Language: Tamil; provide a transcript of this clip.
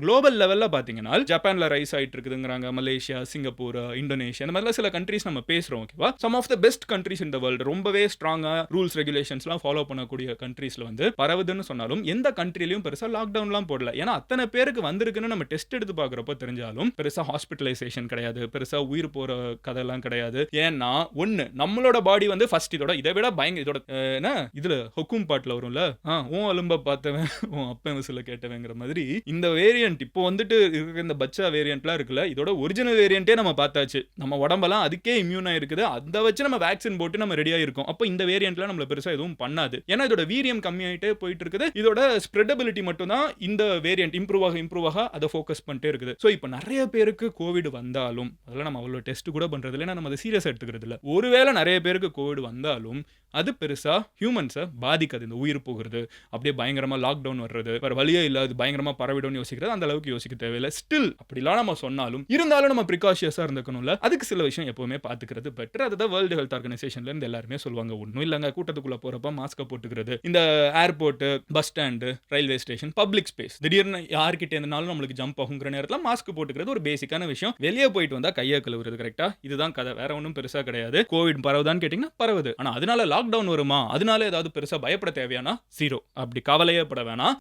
குளோபல் லெவல்ல பார்த்தீங்கன்னா, ஜப்பான்ல ரைஸ் ஆயிட்டு இருக்குதுங்கிறாங்க. மலேசியா, சிங்கப்பூர், இந்தோனேஷியா இந்த மாதிரிலாம் சில கண்ட்ரீஸ் நம்ம பேசுறோம். ஓகேவா? Some of the best countries in the world ரொம்பவே ஸ்ட்ராங்கா ரூல்ஸ், ரெகுலேஷன்ஸ்லாம் ஃபாலோ பண்ணக்கூடிய கண்ட்ரீஸ்ல வந்து பரவுதுன்னு சொன்னாலும், எந்த கண்ட்ரிலயும் பெருசா லாக்டவுன்லாம் போடல. ஏன்னா, அத்தன பேருக்கு வந்திருக்குன்னு நம்ம டெஸ்ட் எடுத்து பார்க்கிறப்போ தெரிஞ்சாலும், பெருசா ஹாஸ்பிட்டலைசேஷன் கிடையாது. பெருசா உயிர் போற கதைலாம் கிடையாது. ஏன்னா, ஒண்ணு நம்மளோட பாடி வந்து ஃபர்ஸ்ட் இத விட இதோட என்ன இதுல ஹொக்கும் பாட்டுல வரும்ல, உன் எலும்ப பார்த்தவன் உன் அப்பன் விசில கேட்டவங்கிற மாதிரி இந்த வேரியன்ட் இப்போ வந்துட்டு இருக்கிற இந்த பச்சா வேரியன்ட்லாம் இருக்குல்ல, இதோட ஒரிஜினல் வேரியன்ட்டே நம்ம பார்த்தாச்சு. நம்ம உடம்பெல்லாம் அதுக்கே இம்யூனா இருக்குது. அத வச்சு நம்ம வேக்சின் போட்டு நம்ம ரெடியா இருக்கோம். அப்ப இந்த வேரியன்ட்லாம் நம்மள பெருசா எதுவும் பண்ணாது. ஏன்னா இதோட வீரியம் கம்மியாயிட்டே போயிட்டு இருக்குது. இதோட ஸ்ப்ரெடபிலிட்டி மட்டும் தான் இந்த வேரியன்ட் இம்ப்ரூவ் ஆக அத ஃபோக்கஸ் பண்ணிட்டே இருக்குது. சோ இப்போ நெறைய பேருக்கு கோவிட் வந்தாலும் அதெல்லாம் நம்ம அவ்வளவு டெஸ்ட் கூட பண்றது இல்ல. ஏன்னா நம்ம அத சீரியஸா எடுத்துக்கிறது இல்ல. ஒருவேளை நெறைய பேருக்கு கோவிட் வந்தாலும் அது பெருசா ஹியூமன்ஸ பாதிக்காது. இந்த உயிர் போகுறது, அப்படியே பயங்கரமா லாக்டவுன் வர்றது, வேற வழியே இல்ல அது பயங்கரமா பரவிடும்னு யோசிக்கிறது அந்த அளவுக்கு யோசிக்க தேவையில்ல. ஸ்டில் அப்படிலாம் நம்ம சொன்னாலும் இருந்தாலும் நம்ம பிரிகாஷியஸா இருந்துக்கணும்ல. அதுக்கு சில விஷயம் எப்பவுமே பாத்துக்கிறது பெட்டர். அதுதான் வேர்ல்ட் ஹெல்த் ஆர்கனைசேஷன்ல இருந்து எல்லாருமே சொல்லுவாங்க. ஒண்ணும் இல்லங்க, கூட்டத்துக்குள்ள போறப்ப மாஸ்க போட்டுக்கிறது. இந்த airport, bus stand, railway station, public space திடீர்னு யார்கிட்ட இருந்தாலும் நம்மளுக்கு ஜம்ப் ஆகுங்கிற நேரத்துல மாஸ்க் போட்டுக்கிறது ஒரு பேசிக்கான விஷயம். வெளியே போயிட்டு வந்தா கையை கழுவுறது. கரெக்ட்டா? இதுதான் கதை. வேற ஒண்ணும் பெருசா கிடையாது. கோவிட் பரவுதான்னு கேட்டீங்கன்னா பரவுது. ஆனா அதனால லாக்டவுன் வருமா? அதனால ஏதாவது பெருசா பயப்பட தேவையானா? 0. அப்படி கவலையே பட வேணாம்.